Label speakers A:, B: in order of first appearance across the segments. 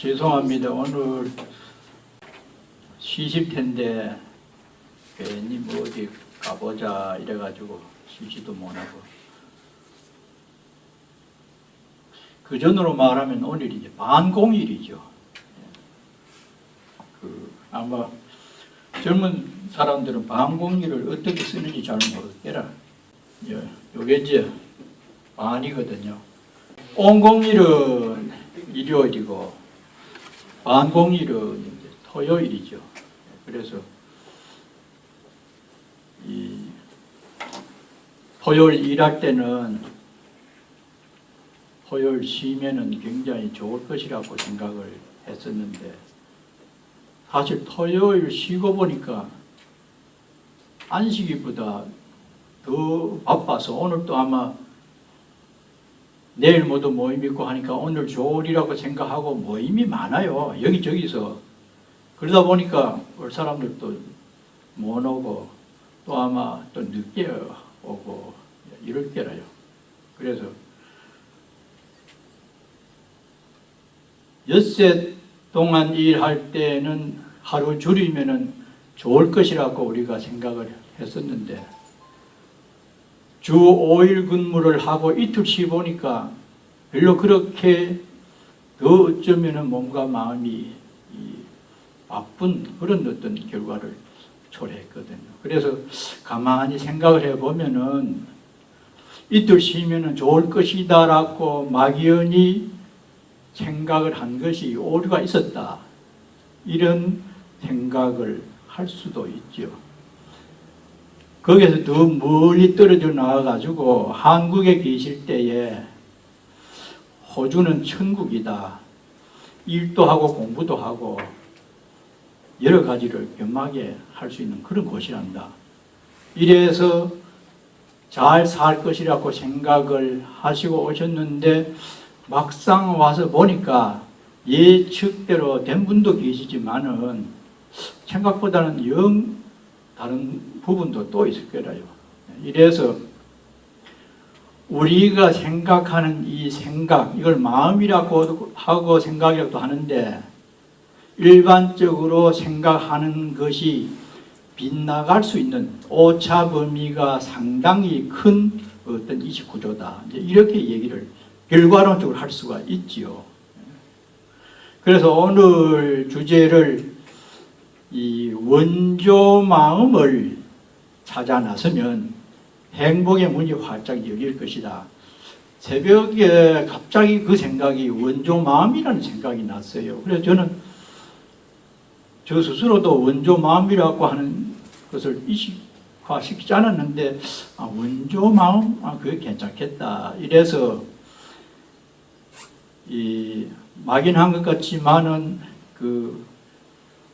A: 죄송합니다. 오늘 쉬실 텐데 괜히 뭐 어디 가보자 이래가지고 쉬지도 못하고, 그 전으로 말하면 오늘이 이제 반공일이죠. 아마 젊은 사람들은 반공일을 어떻게 쓰는지 잘 모르겠더라. 요게 이제 반이거든요. 온공일은 일요일이고 반공일은 이제 토요일이죠. 그래서 이 토요일 일할 때는 토요일 쉬면은 굉장히 좋을 것이라고 생각을 했었는데, 사실 토요일 쉬고 보니까 안식일보다 더 바빠서 오늘 또 아마 내일 모두 모임 있고 하니까 오늘 좋으리라고 생각하고 모임이 많아요. 여기저기서. 그러다 보니까 올 사람들도 못 오고 또 아마 또 늦게 오고 이럴 게라요. 그래서 엿새 동안 일할 때는 하루 줄이면은 좋을 것이라고 우리가 생각을 했었는데, 주 5일 근무를 하고 이틀 쉬보니까 별로 그렇게 더 어쩌면은 몸과 마음이 바쁜 그런 어떤 결과를 초래했거든요. 그래서 가만히 생각을 해보면은 이틀 쉬면은 좋을 것이다라고 막연히 생각을 한 것이 오류가 있었다, 이런 생각을 할 수도 있죠. 거기에서 더 멀리 떨어져 나와가지고 한국에 계실 때에 호주는 천국이다, 일도 하고 공부도 하고 여러 가지를 겸하게 할 수 있는 그런 곳이란다, 이래서 잘 살 것이라고 생각을 하시고 오셨는데, 막상 와서 보니까 예측대로 된 분도 계시지만은 생각보다는 영 다른 부분도 또 있을 거라요. 이래서 우리가 생각하는 이 생각, 이걸 마음이라고 하고 생각이라고 하는데, 일반적으로 생각하는 것이 빗나갈 수 있는 오차 범위가 상당히 큰 어떤 이식 구조다, 이렇게 얘기를 결과론적으로 할 수가 있지요. 그래서 오늘 주제를 이 원조 마음을 찾아 나서면 행복의 문이 활짝 열릴 것이다. 새벽에 갑자기 그 생각이 원조 마음이라는 생각이 났어요. 그래서 저는 저 스스로도 원조 마음이라고 하는 것을 이식화시키지 않았는데, 원조 마음? 그게 괜찮겠다. 이래서 막연한 것 같지만은 그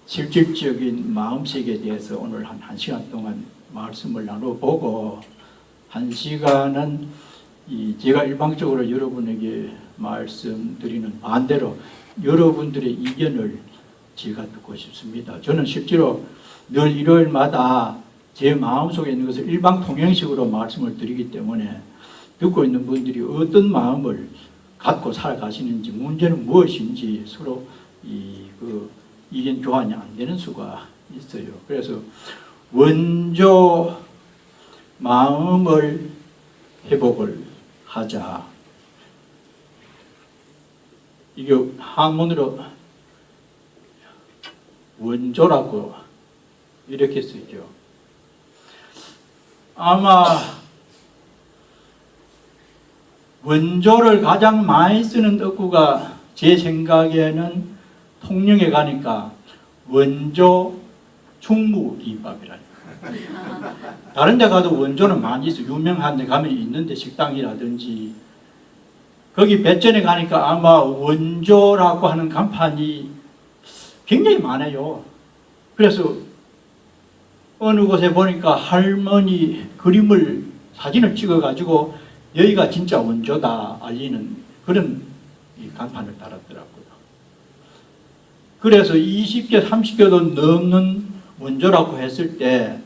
A: 실질적인 마음색에 대해서 오늘 한 1시간 동안 말씀을 나눠보고, 1시간은 제가 일방적으로 여러분에게 말씀드리는 반대로 여러분들의 의견을 제가 듣고 싶습니다. 저는 실제로 늘 일요일마다 제 마음속에 있는 것을 일방통행식으로 말씀을 드리기 때문에 듣고 있는 분들이 어떤 마음을 갖고 살아가시는지, 문제는 무엇인지 서로 그 의견 교환이 안 되는 수가 있어요. 그래서 원조 마음을 회복을 하자. 이게 한문으로 원조라고 이렇게 쓰죠. 아마 원조를 가장 많이 쓰는 어구가 제 생각에는 통영에 가니까 원조 충무김밥이라요. 다른 데 가도 원조는 많이 있어. 유명한 데 가면 있는데, 식당이라든지. 거기 배전에 가니까 아마 원조라고 하는 간판이 굉장히 많아요. 그래서 어느 곳에 보니까 할머니 그림을, 사진을 찍어가지고 여기가 진짜 원조다 알리는 그런 간판을 달았더라고요. 그래서 20개, 30개도 넘는 원조라고 했을 때,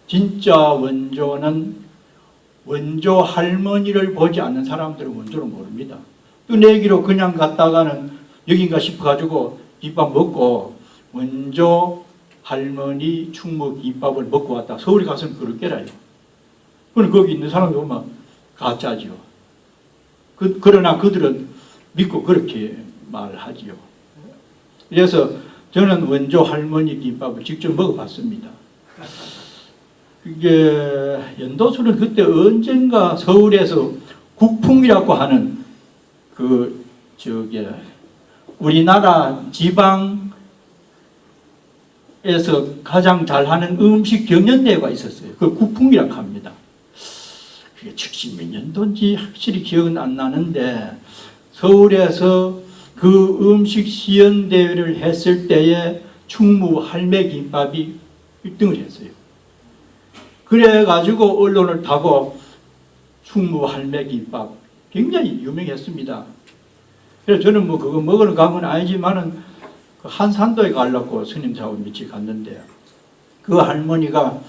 A: 진짜 원조는 원조 할머니를 보지 않는 사람들은 원조를 모릅니다. 또 내기로 그냥 갔다가는 여긴가 싶어가지고 김밥 먹고 원조 할머니 충무 김밥을 먹고 왔다. 서울에 가서는 그걸 깨라요. 그럼 거기 있는 사람이 보면 가짜죠. 그러나 그들은 믿고 그렇게 말하지요. 그래서 저는 원조 할머니 김밥을 직접 먹어봤습니다. 이게 연도수는 그때 언젠가 서울에서 국풍이라고 하는 우리나라 지방에서 가장 잘하는 음식 경연대회가 있었어요. 그 국풍이라고 합니다. 그게 70몇 년도인지 확실히 기억은 안 나는데 서울에서 그 음식 시연대회를 했을 때에 충무 할매 김밥이 1등을 했어요. 그래가지고 언론을 타고 충무 할매 김밥 굉장히 유명했습니다. 그래서 저는 뭐 그거 먹으러 간 건 아니지만은 그 한산도에 가려고 스님하고 며칠 갔는데 그 할머니가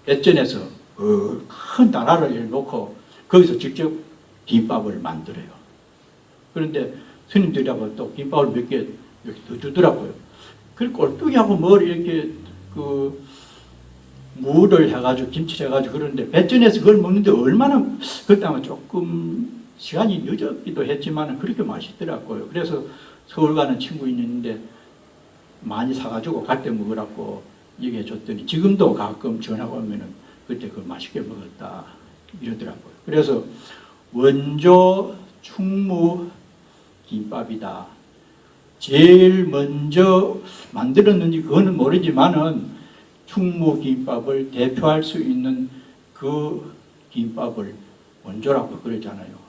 A: 예전에서 큰 나라를 놓고 거기서 직접 김밥을 만들어요. 그런데 스님들하고 또 김밥을 몇 개 이렇게 더 주더라고요. 그리고 꼴뚜기하고 뭘 이렇게 무를 해가지고 김치를 해가지고 그러는데 배전에서 그걸 먹는데 얼마나 그때 아마 조금 시간이 늦었기도 했지만 그렇게 맛있더라고요. 그래서 서울 가는 친구 있는데 많이 사가지고 갈 때 먹으라고 얘기해 줬더니 지금도 가끔 전화가 오면은 그때 그걸 맛있게 먹었다 이러더라고요. 그래서 원조 충무 김밥이다. 제일 먼저 만들었는지 그거는 모르지만은 충무 김밥을 대표할 수 있는 그 김밥을 원조라고 그러잖아요.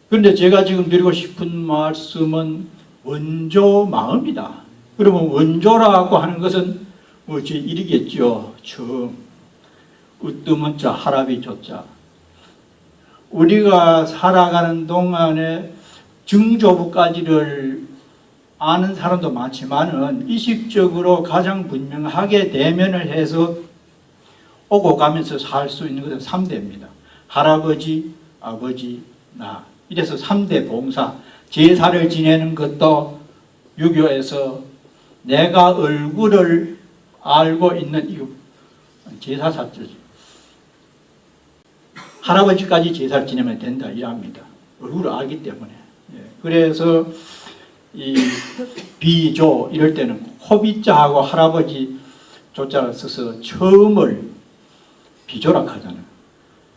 A: 그런데 제가 지금 드리고 싶은 말씀은 원조 마음이다. 그러면 원조라고 하는 것은 뭐지 일이겠죠. 처음 으뜸은 자 하랍이 조자. 우리가 살아가는 동안에 증조부까지를 아는 사람도 많지만은 의식적으로 가장 분명하게 대면을 해서 오고 가면서 살 수 있는 것은 3대입니다. 할아버지, 아버지, 나. 이래서 3대 봉사. 제사를 지내는 것도 유교에서 내가 얼굴을 알고 있는 이거 제사사죠. 할아버지까지 제사를 지내면 된다 이랍니다. 얼굴을 알기 때문에. 그래서 이 비조 이럴 때는 호비자하고 할아버지 조자를 써서 처음을 비조라고 하잖아요.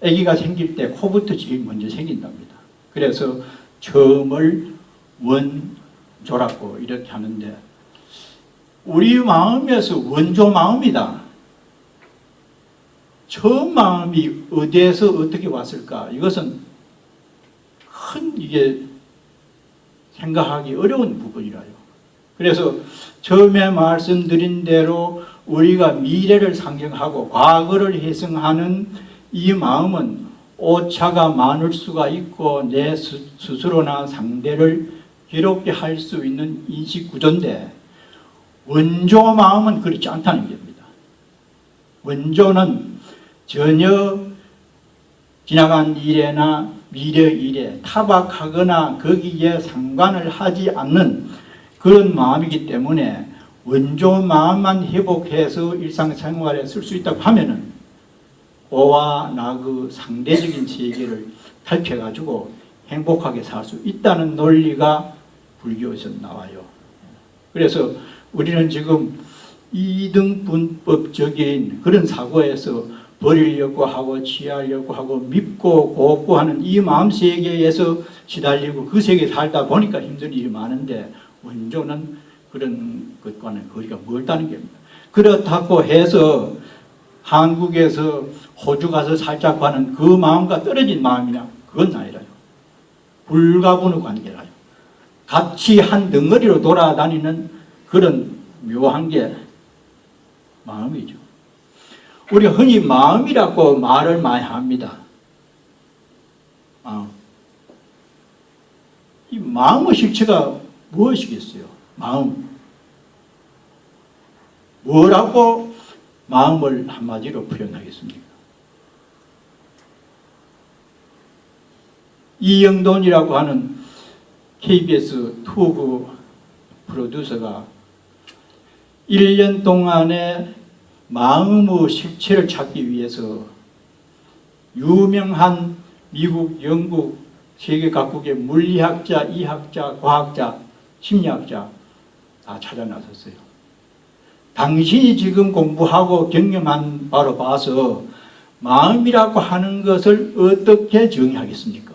A: 아기가 생길 때 코부터 제일 먼저 생긴답니다. 그래서 처음을 원조라고 이렇게 하는데 우리 마음에서 원조 마음이다. 처음 마음이 어디에서 어떻게 왔을까? 이것은 큰 이게 생각하기 어려운 부분이라요. 그래서 처음에 말씀드린 대로 우리가 미래를 상정하고 과거를 회상하는 이 마음은 오차가 많을 수가 있고 내 스스로나 상대를 괴롭게 할 수 있는 인식 구조인데 원조 마음은 그렇지 않다는 겁니다. 원조는 전혀 지나간 일에나 미래 일에 타박하거나 거기에 상관을 하지 않는 그런 마음이기 때문에 원조 마음만 회복해서 일상생활에 쓸 수 있다고 하면은 오와 나 그 상대적인 세계를 탈피해가지고 행복하게 살 수 있다는 논리가 불교에서 나와요. 그래서 우리는 지금 이등분법적인 그런 사고에서 버리려고 하고 취하려고 하고 믿고 곱고 하는 이 마음세계에서 시달리고 그 세계에 살다 보니까 힘든 일이 많은데 원조는 그런 것과는 거리가 멀다는 겁니다. 그렇다고 해서 한국에서 호주 가서 살자고 하는 그 마음과 떨어진 마음이냐? 그건 아니라요. 불가분의 관계라요. 같이 한 덩어리로 돌아다니는 그런 묘한 게 마음이죠. 우리 흔히 마음이라고 말을 많이 합니다. 이 마음의 실체가 무엇이겠어요? 마음. 뭐라고 마음을 한마디로 표현하겠습니까? 이영돈이라고 하는 KBS 투브 프로듀서가 1년 동안에 마음의 실체를 찾기 위해서 유명한 미국, 영국, 세계 각국의 물리학자, 이학자, 과학자, 심리학자 다 찾아 나섰어요. 당신이 지금 공부하고 경험한 바로 봐서 마음이라고 하는 것을 어떻게 정의하겠습니까?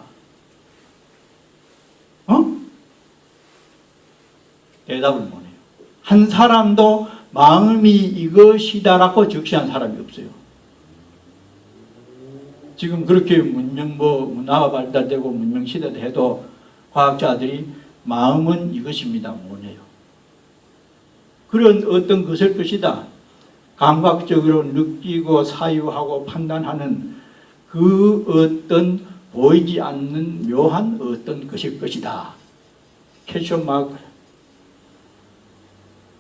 A: 대답을 못해요. 한 사람도 마음이 이것이다라고 적시한 사람이 없어요. 지금 그렇게 문화가 발달되고 문명시대도 해도 과학자들이 마음은 이것입니다 못해요. 그런 어떤 것일 것이다. 감각적으로 느끼고 사유하고 판단하는 그 어떤 보이지 않는 묘한 어떤 것일 것이다. 캐션 마크.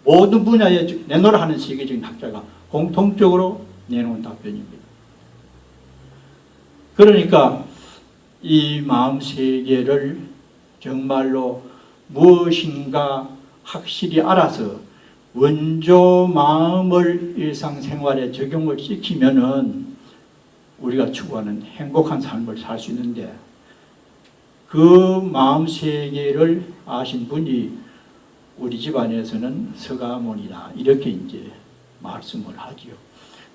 A: 모든 분야에 내놓으라 하는 세계적인 학자가 공통적으로 내놓은 답변입니다. 그러니까 이 마음 세계를 정말로 무엇인가 확실히 알아서 원조 마음을 일상생활에 적용을 시키면은 우리가 추구하는 행복한 삶을 살 수 있는데, 그 마음 세계를 아신 분이 우리 집안에서는 서가모니다 이렇게 이제 말씀을 하지요.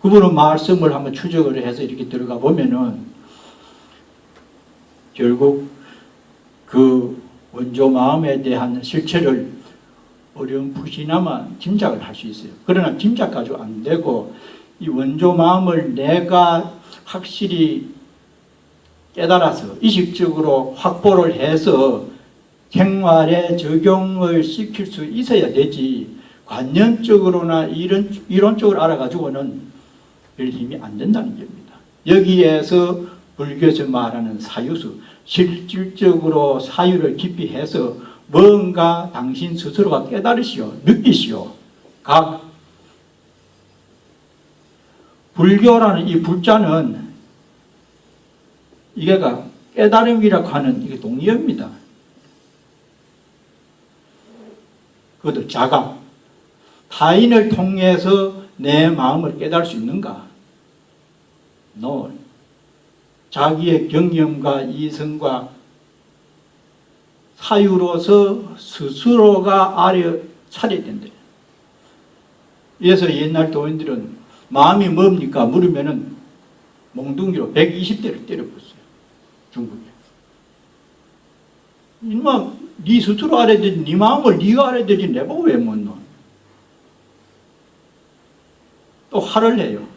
A: 그분은 말씀을 한번 추적을 해서 이렇게 들어가 보면은 결국 그 원조 마음에 대한 실체를 어렴풋이나마 짐작을 할 수 있어요. 그러나 짐작 가지고 안 되고 이 원조 마음을 내가 확실히 깨달아서 이식적으로 확보를 해서 생활에 적용을 시킬 수 있어야 되지, 관념적으로나 이론적으로 알아가지고는 별 힘이 안 된다는 겁니다. 여기에서 불교에서 말하는 사유수, 실질적으로 사유를 깊이 해서 뭔가 당신 스스로가 깨달으시오, 느끼시오. 불교라는 이 불자는 이게 깨달음이라고 하는 이게 동의어입니다. 그것도 자각. 타인을 통해서 내 마음을 깨달을 수 있는가? No. 자기의 경험과 이성과 사유로서 스스로가 차려야 된다. 그래서 옛날 도인들은 마음이 뭡니까? 물으면은 몽둥이로 120대를 때려봤어요. 중국에. 이놈아, 네 스스로 알아야 되지, 네 마음을 네가 알아야 되지, 내보고 왜 못 넣어? 또 화를 내요.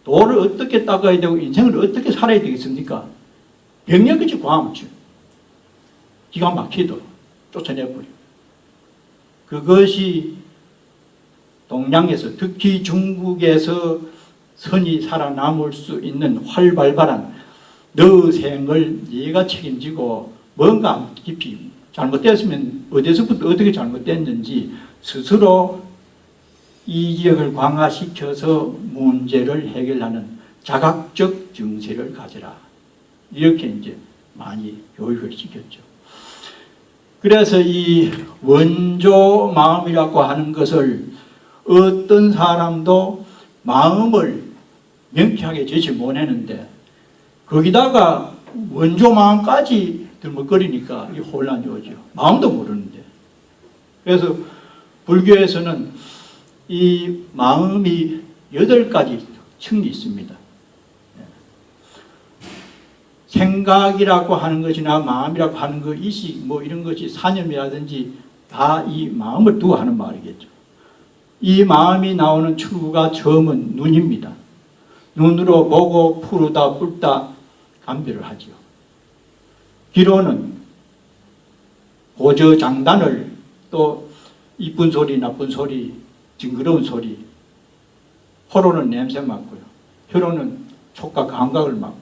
A: 도를 어떻게 닦아야 되고 인생을 어떻게 살아야 되겠습니까? 병력이지 과학지. 기가 막히도록 쫓아내버려. 그것이 동양에서, 특히 중국에서 선이 살아남을 수 있는 활발한 너 생을 네가 책임지고 뭔가 깊이 잘못됐으면 어디서부터 어떻게 잘못됐는지 스스로 이기력을 강화시켜서 문제를 해결하는 자각적 정세를 가져라. 이렇게 이제 많이 교육을 시켰죠. 그래서 이 원조 마음이라고 하는 것을 어떤 사람도 마음을 명쾌하게 제시 못하는데 거기다가 원조 마음까지 들먹거리니까 이 혼란이 오죠. 마음도 모르는데. 그래서 불교에서는 이 마음이 8가지 층이 있습니다. 생각이라고 하는 것이나 마음이라고 하는 것, 이식, 이런 것이 사념이라든지 다 이 마음을 두고 하는 말이겠죠. 이 마음이 나오는 출구가 처음은 눈입니다. 눈으로 보고 푸르다 뿔다 감별을 하죠. 귀로는 고저장단을, 또 이쁜 소리, 나쁜 소리, 징그러운 소리, 코로는 냄새 맡고요. 혀로는 촉각 감각을 맡고,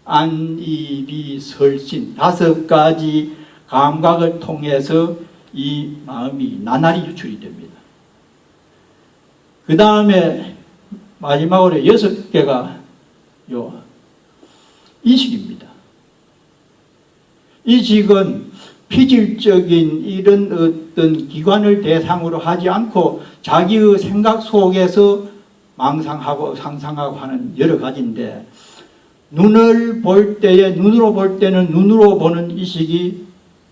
A: 안, 이, 비, 설신 5가지 감각을 통해서 이 마음이 나날이 유출이 됩니다. 그 다음에 마지막으로 6개가 이식입니다. 이식은 피질적인 이런 어떤 기관을 대상으로 하지 않고 자기의 생각 속에서 망상하고 상상하고 하는 여러 가지인데, 눈을 볼 때에, 눈으로 볼 때는 눈으로 보는 이식이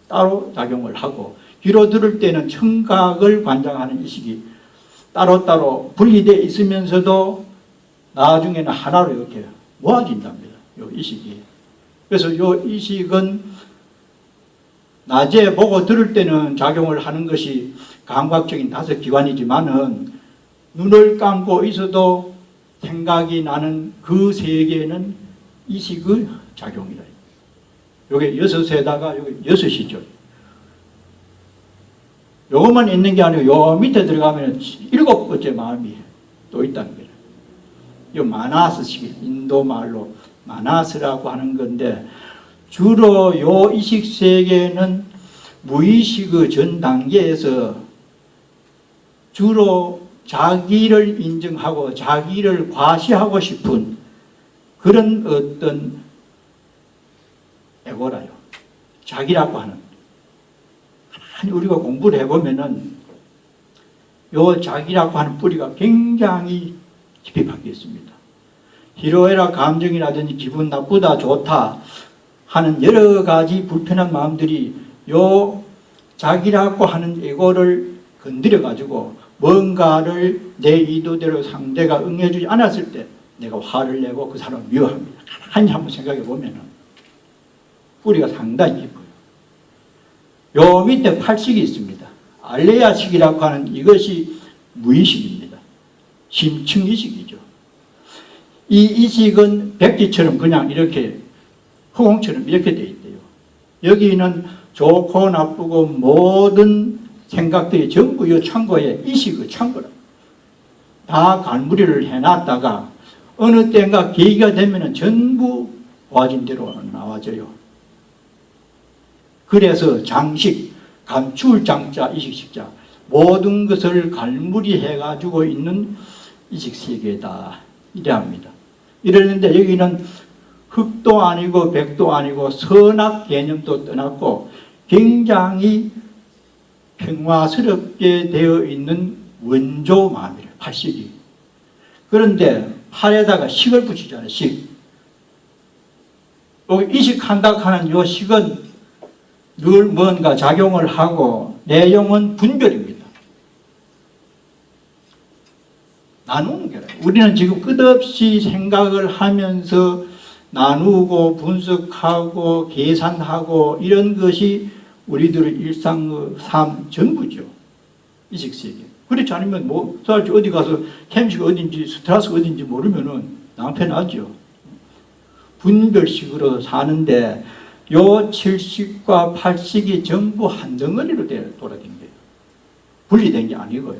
A: 따로 작용을 하고, 귀로 들을 때는 청각을 관장하는 이식이 따로따로 분리되어 있으면서도 나중에는 하나로 이렇게 모아진답니다. 이 이식이. 그래서 이 이식은 낮에 보고 들을 때는 작용을 하는 것이 감각적인 5기관이지만은 눈을 감고 있어도 생각이 나는 그 세계는 이식의 작용이다. 요게 6에다가 요게 6이죠. 요것만 있는 게 아니고 요 밑에 들어가면 7번째 마음이 또 있다는 거예요. 요 마나스식, 인도 말로 마나스라고 하는 건데, 주로 요 이식 세계는 무의식의 전 단계에서 주로 자기를 인정하고 자기를 과시하고 싶은 그런 어떤 에고라요. 자기라고 하는. 우리가 공부를 해보면은 요 자기라고 하는 뿌리가 굉장히 깊이 박혀 있습니다. 희로애락 감정이라든지 기분 나쁘다 좋다 하는 여러 가지 불편한 마음들이 요 자기라고 하는 에고를 건드려 가지고 뭔가를 내 의도대로 상대가 응해주지 않았을 때 내가 화를 내고 그 사람을 미워합니다. 가만히 한번 생각해 보면은 뿌리가 상당히 깊어요. 요 밑에 8식이 있습니다. 알레야식이라고 하는 이것이 무의식입니다. 심층이식이죠. 이 이식은 백지처럼 그냥 이렇게 허공처럼 이렇게 되어 있대요. 여기는 좋고 나쁘고 모든 생각들이 전부 이 창고에 이식의 창고라. 다 갈무리를 해놨다가 어느 때인가 계기가 되면은 전부 와진 대로 나와져요. 그래서 장식, 감출 장자, 이식식자, 모든 것을 갈무리해 가지고 있는 이식세계다 이래 합니다. 이러는데 여기는 흑도 아니고 백도 아니고 선악 개념도 떠났고 굉장히 평화스럽게 되어 있는 원조 마음이래요. 8식이. 그런데 팔에다가 식을 붙이잖아요. 식. 여기 이식한다 하는 요 식은 늘 뭔가 작용을 하고 내용은 분별입니다. 나누는 거예요. 우리는 지금 끝없이 생각을 하면서 나누고 분석하고 계산하고 이런 것이 우리들의 일상의 삶 전부죠. 이식세계. 그렇지 않으면 뭐 어디 가서 캠식 어딘지 스트라스 어딘지 모르면은 낭패나죠. 분별식으로 사는데 요 7식과 8식이 전부 한 덩어리로 돌아다닌 거예요. 분리된 게 아니고요.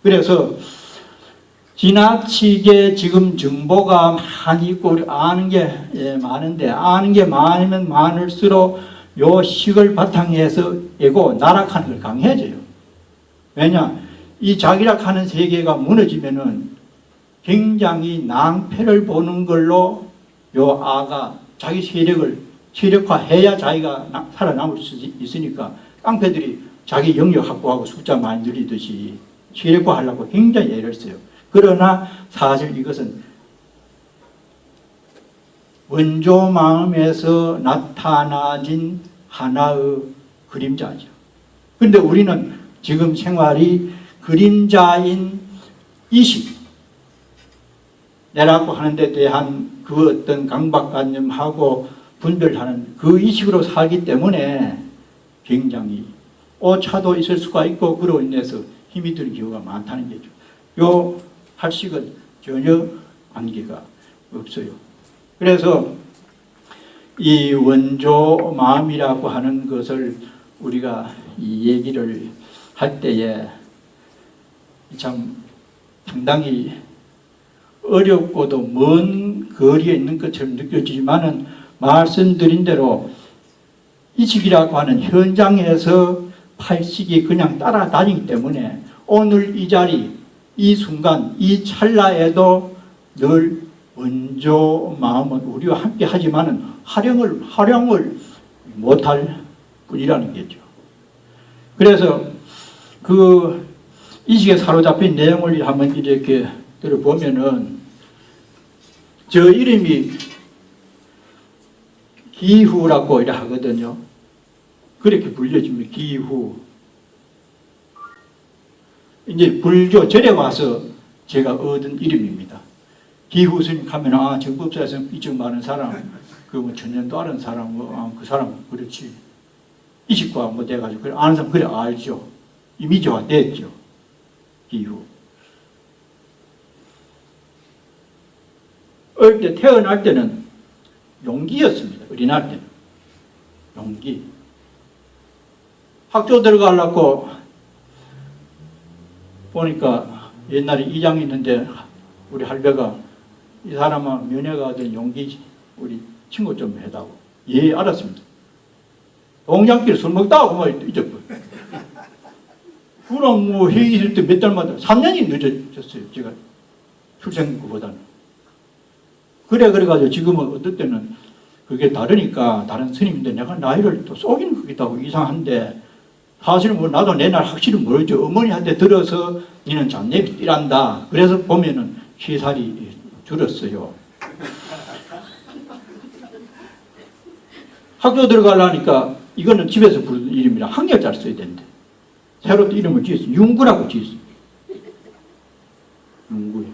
A: 그래서 지나치게 지금 정보가 많이 있고 아는 게 많은데 아는 게 많으면 많을수록 요 식을 바탕에서 에고 나락하는 걸 강해져요. 왜냐? 이 자기락하는 세계가 무너지면은 굉장히 낭패를 보는 걸로 요 아가 자기 세력을 세력화해야 자기가 살아남을 수 있으니까 깡패들이 자기 영역 확보하고 숫자 많이 늘리듯이 세력화하려고 굉장히 애를 써요. 그러나 사실 이것은 원조 마음에서 나타나진 하나의 그림자죠. 그런데 우리는 지금 생활이 그림자인 이식, 내라고 하는 데 대한 그 어떤 강박관념하고 분별하는 그 이식으로 살기 때문에 굉장히 오차도 있을 수가 있고 그로 인해서 힘이 드는 경우가 많다는 거죠. 요 팔식은 전혀 관계가 없어요. 그래서 이 원조 마음이라고 하는 것을 우리가 이 얘기를 할 때에 참 상당히 어렵고도 먼 거리에 있는 것처럼 느껴지지만은 말씀드린 대로 이식이라고 하는 현장에서 팔식이 그냥 따라다니기 때문에 오늘 이 자리, 이 순간, 이 찰나에도 늘 원조 마음은 우리와 함께 하지만은 활용을 못할 뿐이라는 거죠. 그래서 그 이식에 사로잡힌 내용을 한번 이렇게 들어보면은 저 이름이 기후라고 이래 하거든요. 그렇게 불려집니다. 기후. 이제 불교 절에 와서 제가 얻은 이름입니다. 기후 스님 하면 아 정법사에서 이쪽 많은 사람 그 뭐 천년도 아는 사람 그 사람 그렇지 이식과 뭐 돼가지고 그래 아는 사람 그래 알죠. 이미지화 됐죠. 기후. 어릴 때 태어날 때는 용기였습니다. 어린아이 때는 용기. 학교 들어가려고 보니까 옛날에 이장 있는데 우리 할배가 이 사람은 면회가 된 용기 우리 친구 좀 해다고. 예, 알았습니다. 동장길 술 먹다가 그만 잊어버려. 그럼 뭐 회의 있을 때 몇 달마다 3년이 늦어졌어요. 제가 출생부보다는. 그래가지고 지금은 어떨 때는 그게 다르니까 다른 스님인데 내가 나이를 또 쏘기는 그렇다고 이상한데 사실은 뭐 나도 내 날 확실히 모르죠. 어머니한테 들어서 니는 잔내비 띠란다. 그래서 보면은 3살이 줄었어요. 학교 들어가려니까 이거는 집에서 부르는 이름이라 학렬자를 써야 되는데 새로 또 이름을 지었어요. 윤구라고 지었어요. 윤구요.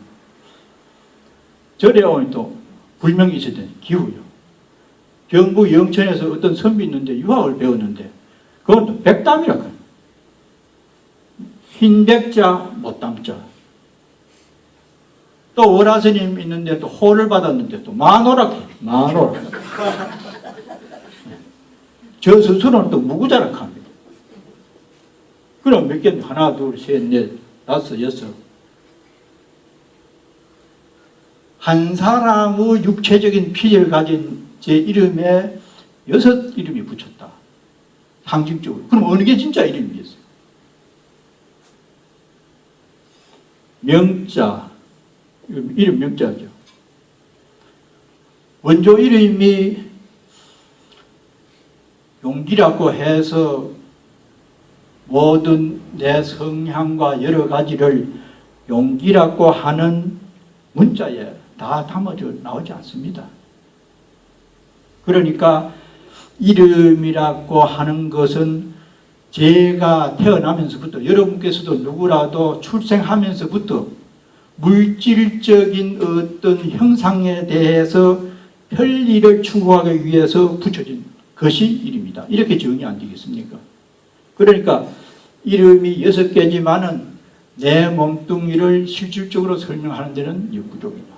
A: 절에 오면 또 불명이 있어야 되는 기후요. 경북 영천에서 어떤 선비 있는데 유학을 배웠는데 그건 또 백담이라고 해요. 흰백자 못담자. 또 월화스님 있는데 또 호를 받았는데 또 만호라고 해요. 만호라. 저 스스로는 또 무구자라고 합니다. 그럼 몇 개? 하나, 둘, 셋, 넷, 다섯, 여섯. 한 사람의 육체적인 피를 가진 제 이름에 6 이름이 붙였다. 상징적으로. 그럼 어느 게 진짜 이름이겠어요? 명자. 이름 명자죠. 원조 이름이 용기라고 해서 모든 내 성향과 여러 가지를 용기라고 하는 문자에 다 담아져 나오지 않습니다. 그러니까 이름이라고 하는 것은 제가 태어나면서부터 여러분께서도 누구라도 출생하면서부터 물질적인 어떤 형상에 대해서 편리를 추구하기 위해서 붙여진 것이 이름이다. 이렇게 정의 안 되겠습니까? 그러니까 이름이 6개지만은 내 몸뚱이를 실질적으로 설명하는 데는 역부족이다.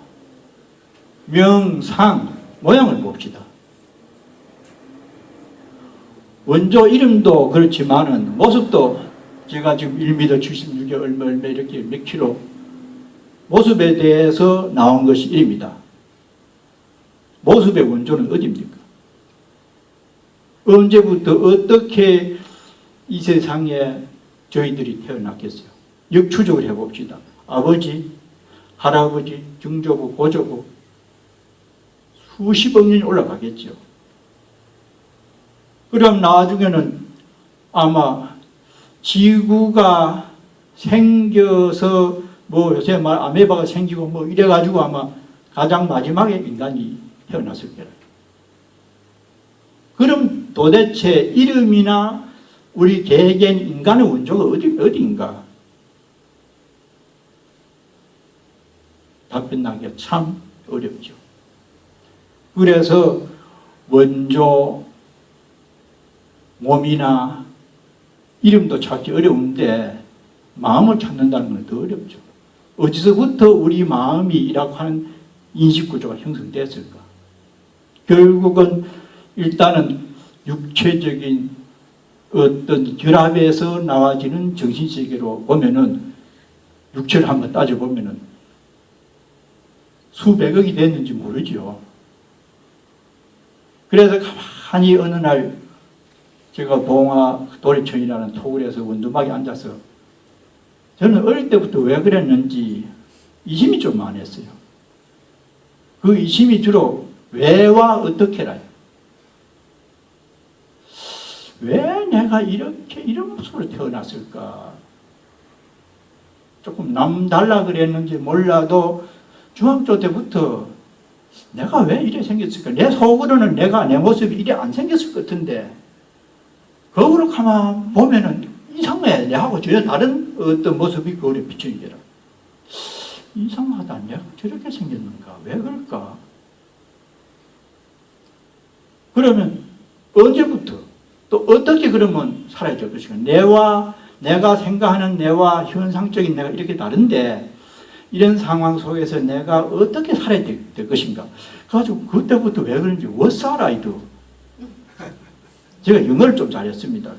A: 명상, 모양을 봅시다. 원조 이름도 그렇지만은 모습도 제가 지금 1m 76에 얼마 이렇게 몇 킬로 모습에 대해서 나온 것이 이름이다. 모습의 원조는 어디입니까? 언제부터 어떻게 이 세상에 저희들이 태어났겠어요? 역추적을 해봅시다. 아버지, 할아버지, 증조부, 고조부 수십억 년이 올라가겠죠. 그럼 나중에는 아마 지구가 생겨서 뭐 요새 말 아메바가 생기고 뭐 이래가지고 아마 가장 마지막에 인간이 태어났을 거예요. 그럼 도대체 이름이나 우리 개개인 인간의 원조가 어디인가? 답변 나기가 참 어렵죠. 그래서 원조 몸이나 이름도 찾기 어려운데 마음을 찾는다는 건 더 어렵죠. 어디서부터 우리 마음이라고 하는 인식구조가 형성됐을까? 결국은 일단은 육체적인 어떤 결합에서 나와지는 정신세계로 보면은 육체를 한번 따져보면은 수백억이 됐는지 모르죠. 그래서 가만히 어느 날 제가 봉화 도리천이라는 토굴에서 원두막에 앉아서 저는 어릴 때부터 왜 그랬는지 이심이 좀 많았어요. 그 이심이 주로 왜와 어떻게라요. 왜 내가 이렇게 이런 모습으로 태어났을까? 조금 남달라 그랬는지 몰라도 중학교 때부터 내가 왜 이래 생겼을까? 내 속으로는 내가 내 모습이 이래 안 생겼을 것 같은데 거울을 가만 보면은 이상해. 내하고 전혀 다른 어떤 모습이 거울에 비치는 게라. 이상하다. 내가 저렇게 생겼는가? 왜 그럴까? 그러면 언제부터 또 어떻게 그러면 살아야 될 것인가? 내가 생각하는 내와 현상적인 내가 이렇게 다른데 이런 상황 속에서 내가 어떻게 살아야 될 것인가? 그래가지고 그때부터 왜 그런지 워사라이도 제가 영어를 좀 잘했습니다.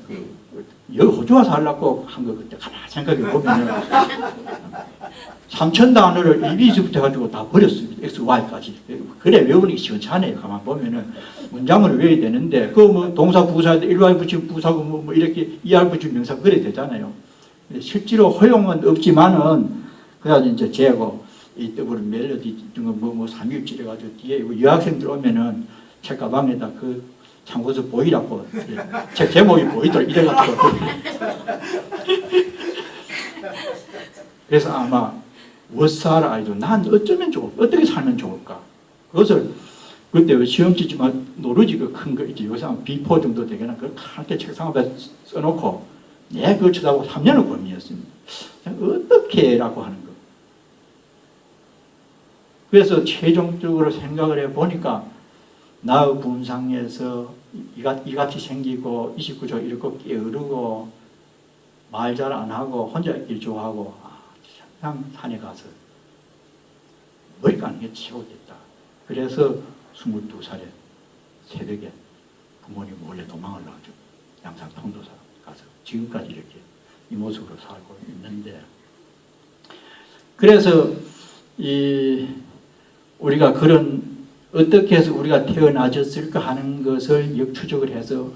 A: 호주 와서 하려고 한 거 그때 가만히 생각해 보면은 3천 단어를 ABC부터 해가지고 다 버렸습니다. X, Y까지. 그래 외우는 게 시원찮아요. 가만 보면은 문장을 외워야 되는데 그 뭐 동사 부사에 일괄 붙이면 부사고 뭐 이렇게 이할 붙이면 명사 그래 되잖아요. 실제로 허용은 없지만은 그래가지고 이제 제고 이 더블 멜로디 뭐 삼육질 해가지고 뒤에 여학생들 오면은 책가방에다 그 참고서 보이라고 책 제목이 보이더라 이래가지고 그래서 아마 워사라 아이도 난 어쩌면 좋을까? 어떻게 살면 좋을까? 그것을 그때 시험 치지만 노르지가 큰 거 있지. 요새 한 B4 정도 되게나 그걸 함께 책상 앞에 써놓고 내 그걸 쳐다보고 3년을 고민했습니다. 어떻게?라고 하는 거. 그래서 최종적으로 생각을 해보니까 나의 분상에서 이같이 생기고 29조 이렇게 게으르고 말 잘 안 하고 혼자 있길 좋아하고 그냥 산에 가서 머리 까는 게 최고겠다. 그래서 22살에 새벽에 부모님 몰래 도망을 나가지고 양산 통도사 가서 지금까지 이렇게 이 모습으로 살고 있는데 그래서 우리가 그런 어떻게 해서 우리가 태어나졌을까 하는 것을 역추적을 해서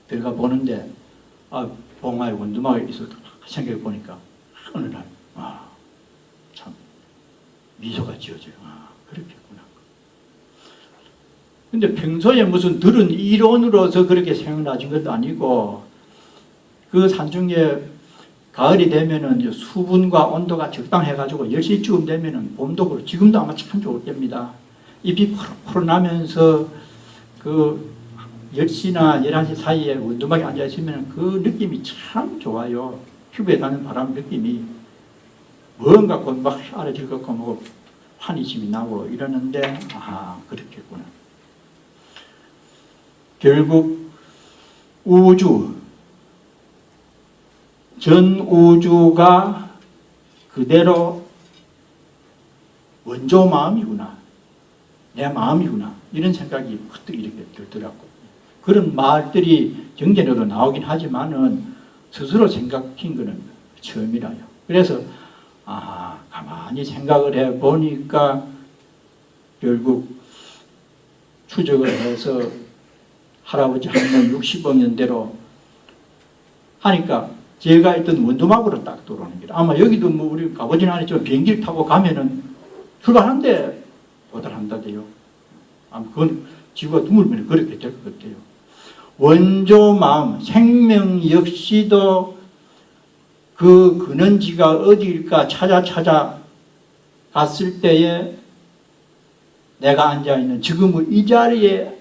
A: 들어가 보는데 봉화에 원두막에 있어서 생각해 보니까 어느 날 참 미소가 지어져요. 그렇겠구나. 근데 평소에 무슨 들은 이론으로서 그렇게 생각나진 것도 아니고 그 산중에 가을이 되면은 수분과 온도가 적당해가지고 10시쯤 되면은 봄도 그렇고 지금도 아마 참 좋을 때입니다. 잎이 푸르푸르 나면서 그 10시나 11시 사이에 원두막에 앉아있으면 그 느낌이 참 좋아요. 피부에 닿는 바람 느낌이 뭔가 막 알아질 것 같고 뭐 환희심이 나고 이러는데 그렇겠구나. 결국 전 우주가 그대로 원조 마음이구나. 내 마음이구나. 이런 생각이 퍼뜩 이렇게 들더라고. 그런 말들이 경전에도 나오긴 하지만은 스스로 생각한 거는 처음이라요. 그래서 가만히 생각을 해 보니까 결국 추적을 해서 할아버지 한번 60억 년대로 하니까 제가 있던 원두막으로 딱 들어오는 길. 아마 여기도 뭐 우리 가보진 않았지만 비행기를 타고 가면은 출발한데 도달한다대요. 아마 그건 지구가 드물면 그렇게 될 것 같아요. 원조 마음, 생명 역시도 그 근원지가 어디일까 찾아 갔을 때에 내가 앉아있는 지금의 이 자리에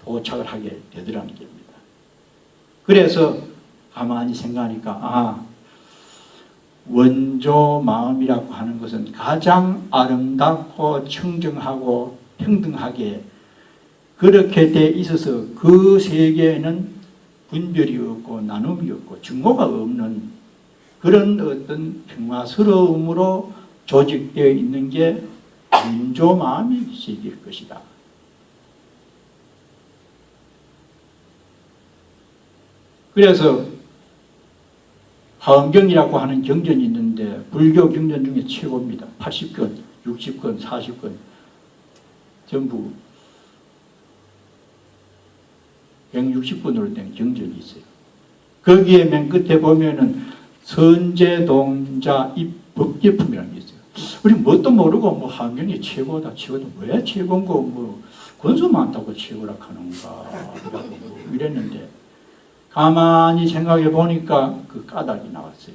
A: 도착을 하게 되더라는 겁니다. 그래서 가만히 생각하니까 원조 마음이라고 하는 것은 가장 아름답고 청정하고 평등하게 그렇게 돼 있어서 그 세계에는 분별이 없고 나눔이 없고 증오가 없는 그런 어떤 평화스러움으로 조직되어 있는 게 원조 마음의 세계일 것이다. 그래서 화엄경이라고 하는 경전이 있는데 불교 경전 중에 최고입니다. 80권, 60권, 40권 전부 160권으로 된 경전이 있어요. 거기에 맨 끝에 보면은 선제동자 입법계품이라는 게 있어요. 우리 뭣도 모르고 뭐 화엄경이 최고다, 왜 최고인 거 뭐 권수 많다고 최고라 하는가 뭐 이랬는데 가만히 생각해 보니까 그 까닭이 나왔어요.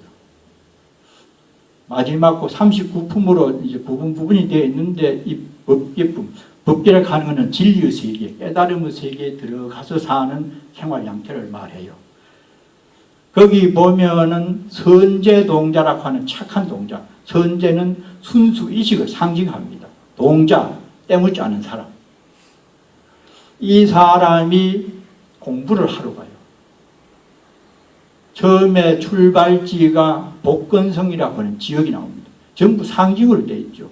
A: 마지막 39품으로 이제 부분이 되어 있는데 이 법계품, 법계를 하는 것은 진리의 세계, 깨달음의 세계에 들어가서 사는 생활 양태를 말해요. 거기 보면은 선제동자라고 하는 착한 동자, 선제는 순수 의식을 상징합니다. 동자, 때묻지 않은 사람. 이 사람이 공부를 하러 가요. 처음에 출발지가 복건성이라고 하는 지역이 나옵니다. 전부 상징으로 되어 있죠.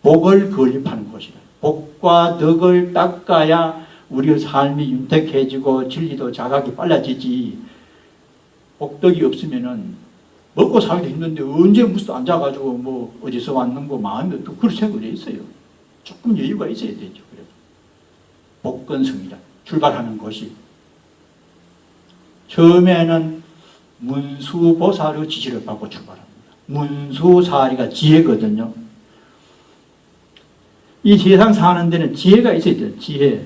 A: 복을 건립하는 곳이라. 복과 덕을 닦아야 우리의 삶이 윤택해지고 진리도 자각이 빨라지지. 복덕이 없으면은 먹고 살기도 힘든데 언제 무슨 앉아가지고 뭐 어디서 왔는 거 마음이 또 그런 생각이 있어요. 조금 여유가 있어야 되죠. 그래도 복건성이라 출발하는 곳이. 처음에는 문수보살의 지시를 받고 출발합니다. 문수사리가 지혜거든요. 이 세상 사는 데는 지혜가 있어야 돼요. 지혜.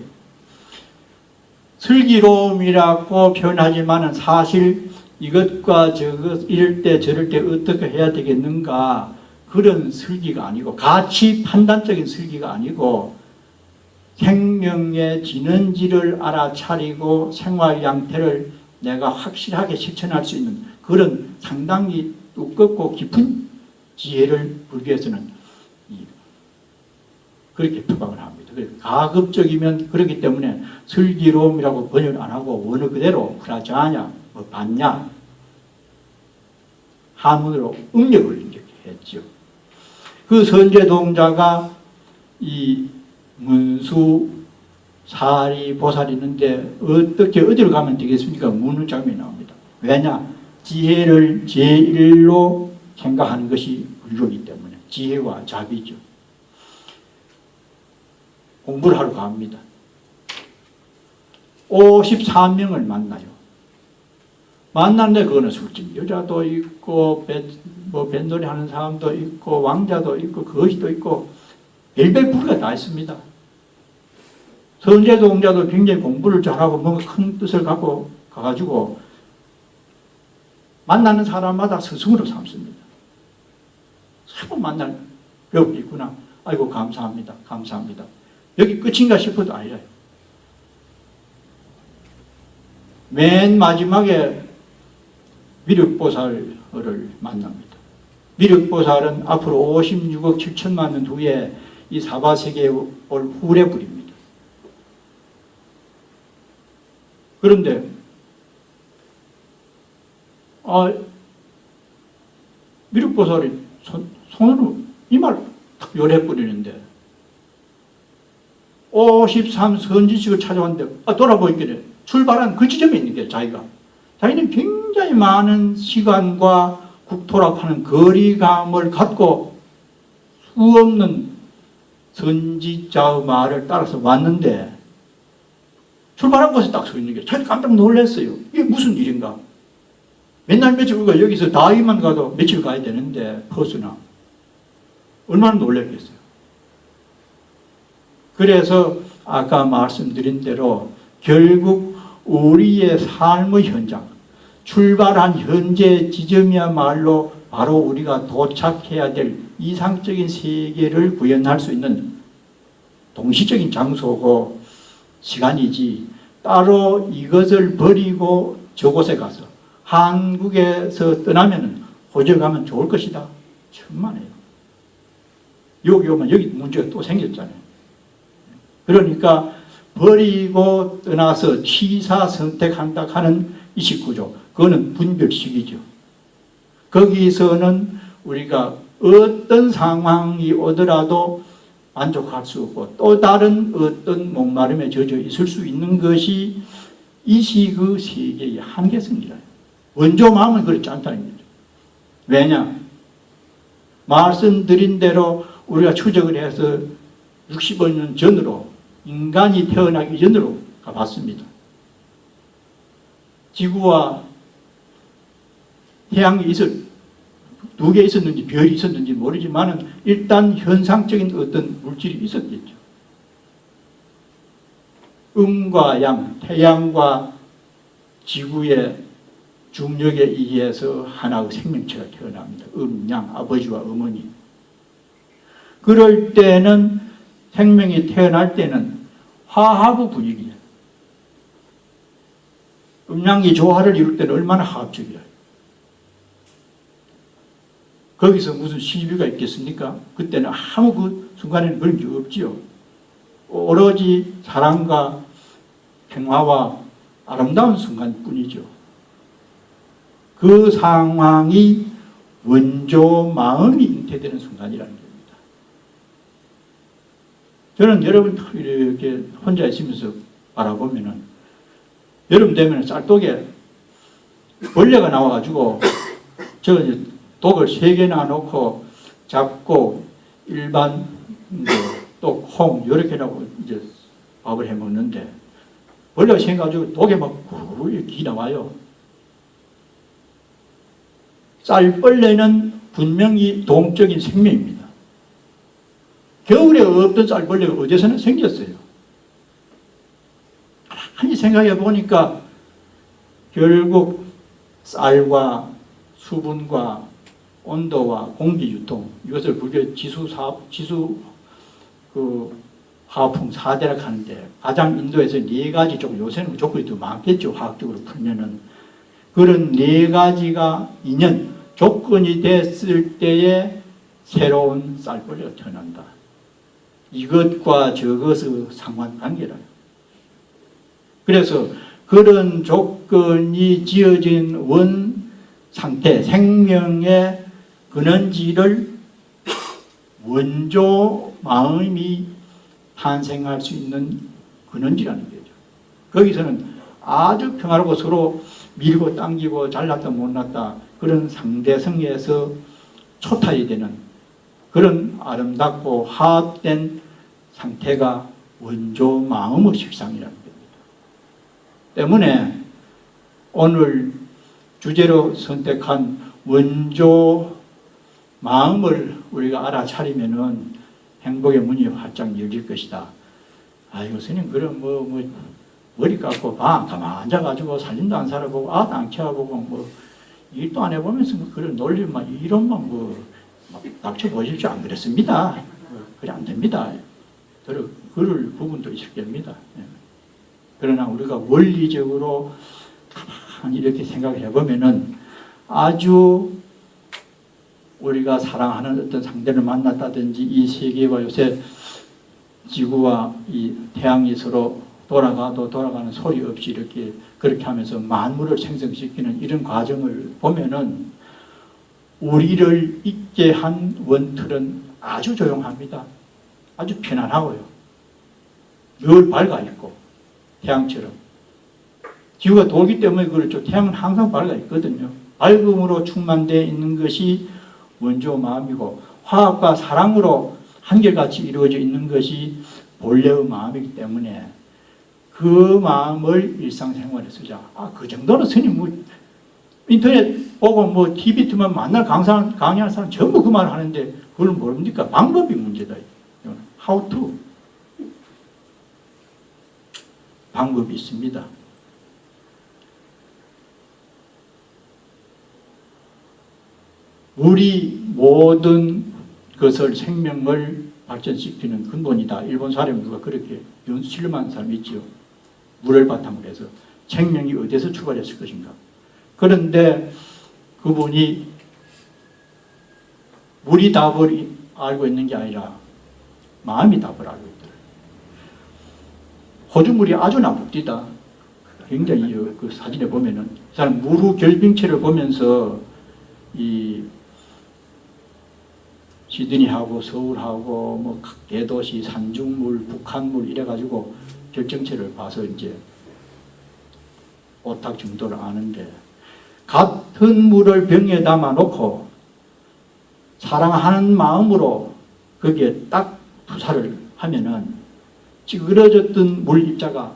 A: 슬기로움이라고 표현하지만 사실 이것과 저것 이럴 때 저럴 때 어떻게 해야 되겠는가 그런 슬기가 아니고 가치 판단적인 슬기가 아니고 생명의 진원지를 알아차리고 생활 양태를 내가 확실하게 실천할 수 있는 그런 상당히 두껍고 깊은 지혜를 불교에서는 그렇게 표방을 합니다. 가급적이면 그렇기 때문에 슬기로움이라고 번역 안 하고 원어 그대로 프라자냐, 뭐 봤냐 한문으로 음력을 이렇게 했죠. 그 선제동자가 이 문수 사리 보살이 있는데 어떻게 어디로 가면 되겠습니까? 묻는 장면이 나옵니다. 왜냐? 지혜를 제1로 생각하는 것이 불교이기 때문에 지혜와 자비죠. 공부를 하러 갑니다. 53명을 만나요. 만났는데 그거는 술집 여자도 있고 뭐 뱃놀이 하는 사람도 있고 왕자도 있고 거지도 있고 별별 부류가 다 있습니다. 선제동자도 굉장히 공부를 잘하고 뭔가 큰 뜻을 갖고 가가지고 만나는 사람마다 스승으로 삼습니다. 참 만날 배울 게 있구나. 아이고 감사합니다. 감사합니다. 여기 끝인가 싶어도 아니라요. 맨 마지막에 미륵보살을 만납니다. 미륵보살은 앞으로 56억 7천만 년 후에 이 사바세계에 올 후레불입니다. 그런데 미륵보살이 손으로 이마를 탁 요래버리는데 53 선지식을 찾아왔는데 돌아보니까 출발한 그 지점에 있는 게 자기는 굉장히 많은 시간과 국토라고 하는 거리감을 갖고 수없는 선지자의 말을 따라서 왔는데 출발한 곳에 딱 서 있는 게 자기 깜짝 놀랐어요. 이게 무슨 일인가? 맨날 며칠 우리가 여기서 다이만 가도 며칠 가야 되는데 버스나 얼마나 놀랐겠어요. 그래서 아까 말씀드린 대로 결국 우리의 삶의 현장, 출발한 현재 지점이야말로 바로 우리가 도착해야 될 이상적인 세계를 구현할 수 있는 동시적인 장소고 시간이지 따로 이것을 버리고 저곳에 가서 한국에서 떠나면 호주에 가면 좋을 것이다. 천만에요. 여기 오면 여기 문제가 또 생겼잖아요. 그러니까 버리고 떠나서 취사 선택한다 하는 이식구조, 그거는 분별식이죠. 거기서는 우리가 어떤 상황이 오더라도 만족할 수 없고 또 다른 어떤 목마름에 젖어 있을 수 있는 것이 이식의 세계의 한계성이라요. 원조 마음은 그렇지 않다는 거죠. 왜냐? 말씀드린 대로 우리가 추적을 해서 60여 년 전으로 인간이 태어나기 전으로 가봤습니다. 지구와 태양이 두 개 있었는지 별이 있었는지 모르지만 일단 현상적인 어떤 물질이 있었겠죠. 음과 양, 태양과 지구의 중력에 의해서 하나의 생명체가 태어납니다. 음양, 아버지와 어머니. 그럴 때는 생명이 태어날 때는 화합의 분위기예요. 음양이 조화를 이룰 때는 얼마나 화합적이야. 거기서 무슨 시비가 있겠습니까? 그때는 아무 그 순간에는 그런 게 없지요. 오로지 사랑과 평화와 아름다운 순간뿐이죠. 그 상황이 원조 마음이 잉태되는 순간이라는 겁니다. 저는 여러분 이렇게 혼자 있으면서 바라보면은 여름 되면 쌀독에 벌레가 나와가지고 저 독을 3개나 놓고 잡고 일반 또 콩 이렇게 하고 이제 밥을 해 먹는데 벌레가 생겨가지고 독에 막 기 나와요. 쌀벌레는 분명히 동적인 생명입니다. 겨울에 없던 쌀벌레가 어디서는 생겼어요. 가만히 생각해 보니까 결국 쌀과 수분과 온도와 공기 유통, 이것을 불교 지수 화풍 4대라 하는데 가장 인도에서 4가지 쪽, 요새는 조건이 더 많겠죠. 화학적으로 풀면은. 그런 4가지가 인연, 조건이 됐을 때에 새로운 쌀벌레가 태어난다. 이것과 저것의 상관관계라. 그래서 그런 조건이 지어진 원 상태, 생명의 근원지를 원조 마음이 탄생할 수 있는 근원지라는 거죠. 거기서는 아주 평화롭고 서로 밀고 당기고 잘났다 못났다 그런 상대성에서 초타이 되는 그런 아름답고 화합된 상태가 원조 마음의 실상이라는 겁니다. 때문에 오늘 주제로 선택한 원조 마음을 우리가 알아차리면은 행복의 문이 활짝 열릴 것이다. 아이고, 스님, 그럼 머리 깎고 가만 앉아가지고 살림도 안 살아보고, 아도 안 키워보고, 일도 안 해보면서 그런 논리만, 이론만 닥쳐보십시오. 안 그랬습니다. 그래, 안 됩니다. 그럴 부분도 있을 겁니다. 그러나 우리가 원리적으로 가만히 이렇게 생각해 보면은 아주 우리가 사랑하는 어떤 상대를 만났다든지 이 세계와 요새 지구와 이 태양이 서로 돌아가도 돌아가는 소리 없이 이렇게 그렇게 하면서 만물을 생성시키는 이런 과정을 보면은 우리를 있게 한 원틀은 아주 조용합니다. 아주 편안하고요. 늘 밝아 있고 태양처럼. 지구가 돌기 때문에 그렇죠. 태양은 항상 밝아 있거든요. 밝음으로 충만되어 있는 것이 원조 마음이고 화합과 사랑으로 한결같이 이루어져 있는 것이 본래의 마음이기 때문에 그 마음을 일상생활에 쓰자. 그 정도는 스님 인터넷 보고 TV 틀면 만날 강의하는 사람 전부 그 말을 하는데 그걸 모릅니까? 방법이 문제다. How to. 방법이 있습니다. 우리 모든 것을 생명을 발전시키는 근본이다. 일본 사람이 누가 그렇게 실험한 사람이 있죠. 물을 바탕으로 해서 생명이 어디서 출발했을 것인가. 그런데 그분이 물이 답을 알고 있는 게 아니라 마음이 답을 알고 있더라. 호주물이 아주 나쁩니다. 굉장히 그 사진에 보면은 이 사람 무르 결빙체를 보면서 이 시드니하고 서울하고 대도시, 산중물, 북한물 이래가지고 결정체를 봐서 이제 오탁 정도를 아는데 같은 물을 병에 담아 놓고 사랑하는 마음으로 거기에 딱 투사를 하면은 찌그러졌던 물 입자가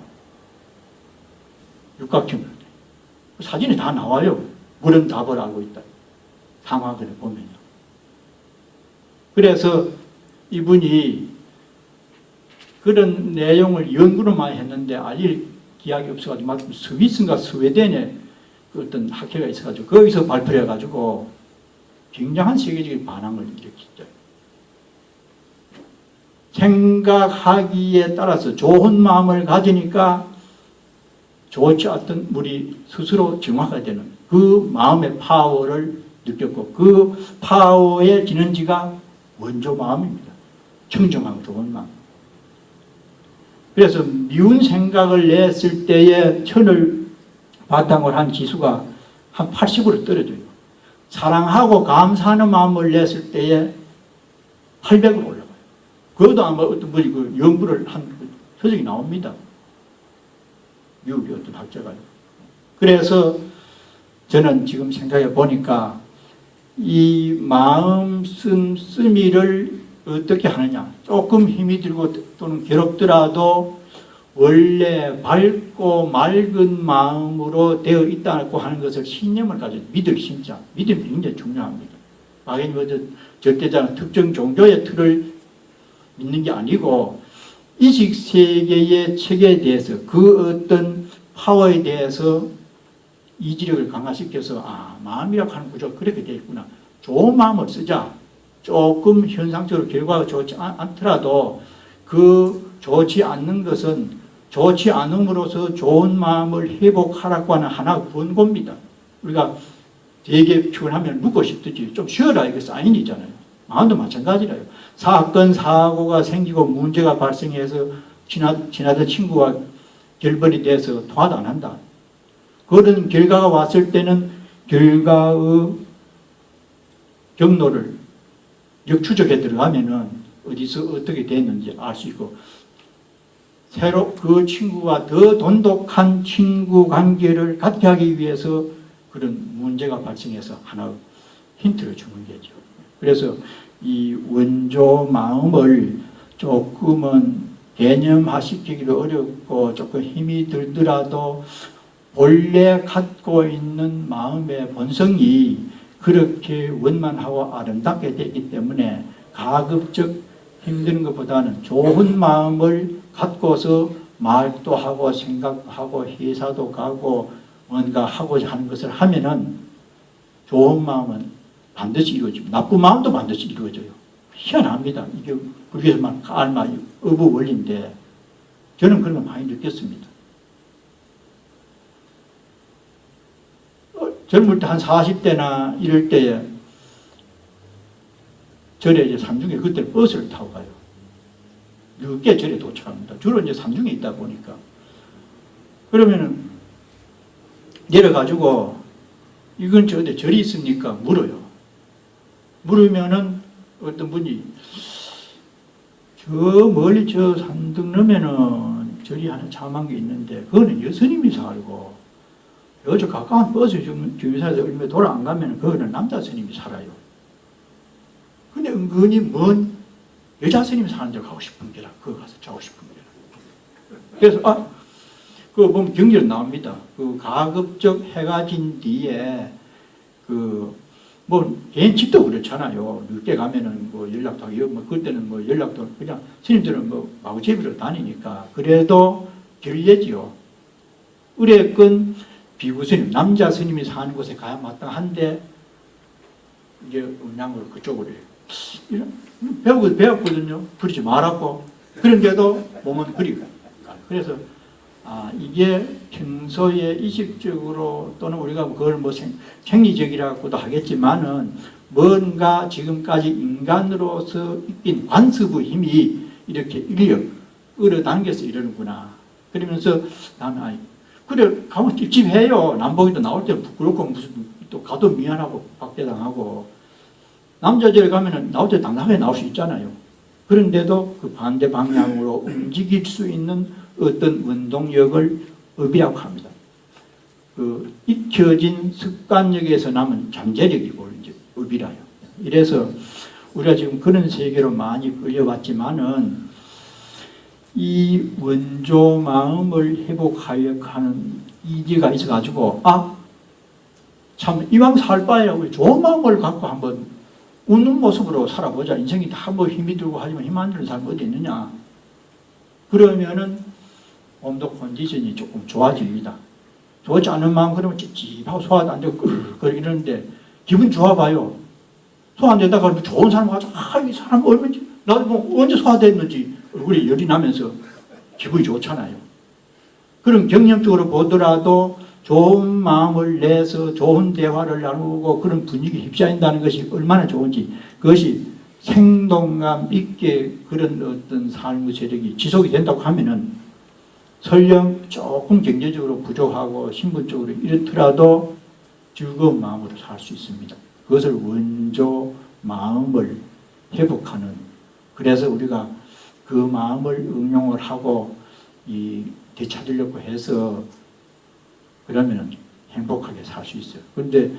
A: 육각형으로 돼요. 사진이 다 나와요. 물은 답을 알고 있다. 상황을 보면요. 그래서 이분이 그런 내용을 연구를 많이 했는데 알릴 기약이 없어가지고 마침 스위스인가 스웨덴에 그 어떤 학회가 있어가지고 거기서 발표를 해가지고 굉장한 세계적인 반항을 일으켰죠. 생각하기에 따라서 좋은 마음을 가지니까 좋지 않던 우리 스스로 정화가 되는 그 마음의 파워를 느꼈고 그 파워의 기능지가 원조 마음입니다. 청정하고 좋은 마음. 그래서 미운 생각을 냈을 때에 천을 바탕으로 한 지수가 한 80으로 떨어져요. 사랑하고 감사하는 마음을 냈을 때에 800으로 올라가요. 그것도 아마 어떤 분이 그 연구를 한 서적이 나옵니다. 미국의 어떤 학자가. 그래서 저는 지금 생각해 보니까 이 마음 씀씀이를 어떻게 하느냐. 조금 힘이 들고 또는 괴롭더라도 원래 밝고 맑은 마음으로 되어 있다고 하는 것을 신념을 가지고 믿을 심자. 믿음이 굉장히 중요합니다. 막연히 절대자는 특정 종교의 틀을 믿는 게 아니고 이식세계의 책에 대해서 그 어떤 파워에 대해서 이지력을 강화시켜서 마음이라고 하는 구조가 그렇게 되어 있구나. 좋은 마음을 쓰자. 조금 현상적으로 결과가 좋지 않더라도 그 좋지 않는 것은 좋지 않음으로써 좋은 마음을 회복하라고 하는 하나의 권고입니다. 우리가 되게 피곤하면 눕고 싶듯이 좀 쉬어라. 이게 사인이잖아요. 마음도 마찬가지라요. 사건, 사고가 생기고 문제가 발생해서 지나던 친구와 결별이 돼서 통화도 안 한다. 그런 결과가 왔을 때는 결과의 경로를 역추적에 들어가면은 어디서 어떻게 됐는지 알 수 있고 새로 그 친구와 더 돈독한 친구 관계를 갖게 하기 위해서 그런 문제가 발생해서 하나의 힌트를 주는 거죠. 그래서 이 원조 마음을 조금은 개념화시키기도 어렵고 조금 힘이 들더라도 본래 갖고 있는 마음의 본성이 그렇게 원만하고 아름답게 되기 때문에 가급적 힘드는 것보다는 좋은 마음을 갖고서 말도 하고 생각도 하고 회사도 가고 뭔가 하고자 하는 것을 하면은 좋은 마음은 반드시 이루어집니다. 나쁜 마음도 반드시 이루어져요. 희한합니다. 이게 불교에서 말하는 깔마, 어부 원리인데 저는 그런 걸 많이 느꼈습니다. 젊을 때 한 40대나 이럴 때에 절에 이제 산중에 그때 버스를 타고 가요. 늦게 절에 도착합니다. 주로 이제 산중에 있다 보니까. 그러면은 내려가지고 이건 저 어디 절이 있습니까? 물어요. 물으면은 어떤 분이 저 멀리 저 산등 넘으면은 절이 하나 참한 게 있는데 그거는 여스님이 살고 여저 가까운 버스 주유소에서 얼마 돌아 안 가면 그거는 남자 스님이 살아요. 근데 은근히 먼 여자 스님이 사는 데 가고 싶은 게라 그거 가서 자고 싶은 게라. 그래서 그거 보면 경제로 나옵니다. 그 가급적 해가 진 뒤에 개인 집도 그렇잖아요. 늦게 가면은 연락도 하고 그때는 연락도 그냥 스님들은 마구제비로 다니니까 그래도 결례지요. 의뢰건 비구 스님, 남자 스님이 사는 곳에 가야 마땅한데, 이제 음양으로 그쪽으로 해요. 배웠거든요. 그러지 말았고. 그런데도 몸은 그리고. 그래서, 이게 평소에 의식적으로 또는 우리가 그걸 생리적이라고도 하겠지만은 뭔가 지금까지 인간으로서 있긴 관습의 힘이 이렇게 끌어당겨서 이러는구나. 그러면서 나는 그래, 가면 찝찝해요. 남보기도 나올 때 부끄럽고, 무슨, 또 가도 미안하고, 박대당하고. 남자들에 가면은 나올 때 당당하게 나올 수 있잖아요. 그런데도 그 반대 방향으로 움직일 수 있는 어떤 운동력을 업이라고 합니다. 그 익혀진 습관력에서 남은 잠재력이고, 이제 업이라요. 이래서 우리가 지금 그런 세계로 많이 끌려왔지만은 이 원조 마음을 회복하여 하는 이지가 있어가지고 참 이왕 살 바에 우리 좋은 마음을 갖고 한번 웃는 모습으로 살아보자. 인생이 다 힘이 들고 하지만 힘 안 드는 사람이 어디 있느냐. 그러면은 몸도 컨디션이 조금 좋아집니다. 좋지 않은 마음 그러면 찝찝하고 소화도 안 되고 이러는데 기분 좋아봐요. 소화 안 되다가 좋은 사람 가서 이 사람 얼마나 나도 뭐 언제 소화됐는지 얼굴에 열이 나면서 기분이 좋잖아요. 그런 경험적으로 보더라도 좋은 마음을 내서 좋은 대화를 나누고 그런 분위기에 휩싸인다는 것이 얼마나 좋은지, 그것이 생동감 있게 그런 어떤 삶의 세력이 지속이 된다고 하면은 설령 조금 경제적으로 부족하고 신분적으로 이렇더라도 즐거운 마음으로 살 수 있습니다. 그것을 원조 마음을 회복하는, 그래서 우리가 그 마음을 응용을 하고 되찾으려고 해서 그러면 행복하게 살 수 있어요. 그런데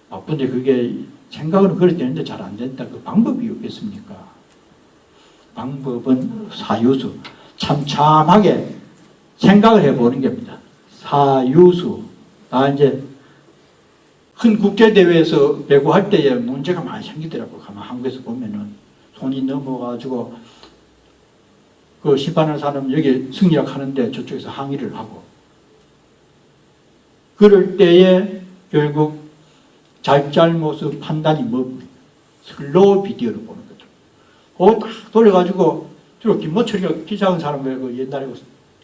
A: 바쁜데 그게 생각은 그렇게 되는데 잘 안 된다. 그 방법이 없겠습니까? 방법은 사유수. 참참하게 생각을 해보는 겁니다. 사유수. 이제 큰 국제대회에서 배구할 때에 문제가 많이 생기더라고요. 가만 한국에서 보면은 손이 넘어가지고 그 심판하는 사람 여기 승리학 하는데 저쪽에서 항의를 하고, 그럴 때에 결국 잘잘못의 판단이 뭐 슬로우 비디오를 보는 거죠. 그거 딱 돌려가지고 주로 김모철이가 기사한 사람을 그 옛날에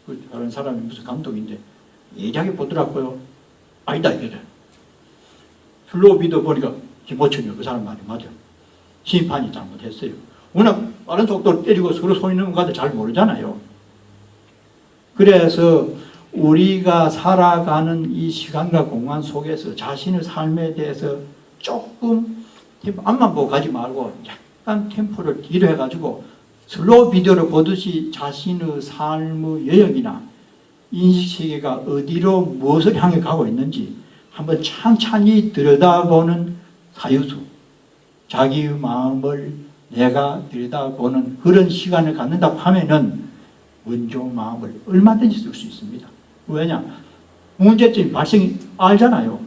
A: 그 다른 사람이 무슨 감독인데 예리하게 보더라고요. 아니다 이게 슬로우 비디오 보니까 김모철이가 그 사람 말이 맞아. 심판이 잘못했어요. 워낙 빠른 속도로 때리고 서로 손이 넘어가도 잘 모르잖아요. 그래서 우리가 살아가는 이 시간과 공간 속에서 자신의 삶에 대해서 조금 앞만 보고 가지 말고 약간 템포를 뒤로 해가지고 슬로우 비디오를 보듯이 자신의 삶의 여행이나 인식세계가 어디로 무엇을 향해 가고 있는지 한번 찬찬히 들여다보는 사유수, 자기의 마음을 내가 들여다보는 그런 시간을 갖는다고 하면은 원조 마음을 얼마든지 쓸 수 있습니다. 왜냐? 문제점이 발생이 알잖아요.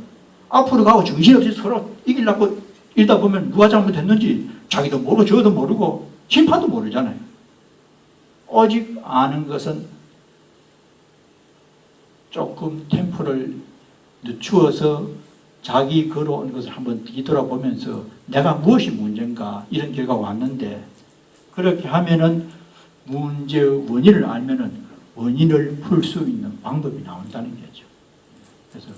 A: 앞으로 가고 정신없이 서로 이기려고 이러다 보면 누가 잘못했는지 자기도 모르고 저도 모르고 심판도 모르잖아요. 오직 아는 것은 조금 템포를 늦추어서 자기 걸어온 것을 한번 뒤돌아보면서 내가 무엇이 문제인가 이런 결과가 왔는데, 그렇게 하면은 문제의 원인을 알면은 원인을 풀 수 있는 방법이 나온다는 거죠. 그래서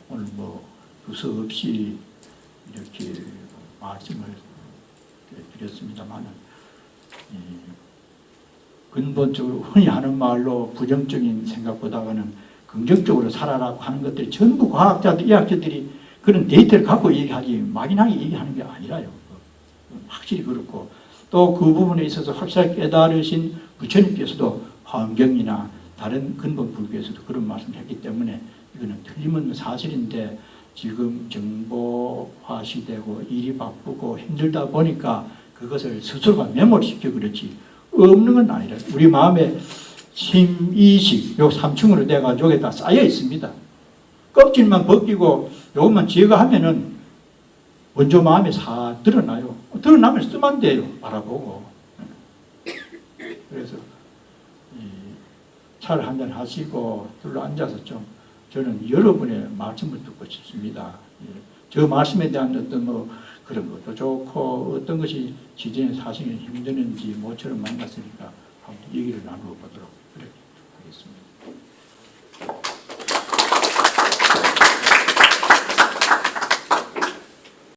A: 오늘 뭐 두서 없이 이렇게 말씀을 드렸습니다만은 근본적으로 흔히 하는 말로 부정적인 생각보다는 긍정적으로 살아라고 하는 것들이 전부 과학자들, 의학자들이 그런 데이터를 갖고 얘기하지 막연하게 얘기하는 게 아니라요. 확실히 그렇고 또 그 부분에 있어서 확실하게 깨달으신 부처님께서도 화엄경이나 다른 근본 불교에서도 그런 말씀을 했기 때문에 이거는 틀림없는 사실인데, 지금 정보화 시대고 일이 바쁘고 힘들다 보니까 그것을 스스로가 메모를 시켜 그렇지 없는 건 아니라 우리 마음에 심의식 요 3층으로 돼가지고 여기다 쌓여 있습니다. 껍질만 벗기고 요것만 제거하면은 원조 마음에 다 드러나요. 드러나면 쓰면 돼요. 바라보고. 그래서 차를 한잔 하시고 둘러 앉아서 좀 저는 여러분의 말씀을 듣고 싶습니다. 저 말씀에 대한 어떤 뭐 그런 것도 좋고 어떤 것이 지진에 사시는 힘드는지 모처럼 만났으니까 한번 얘기를 나누어 보도록 그렇게 하겠습니다.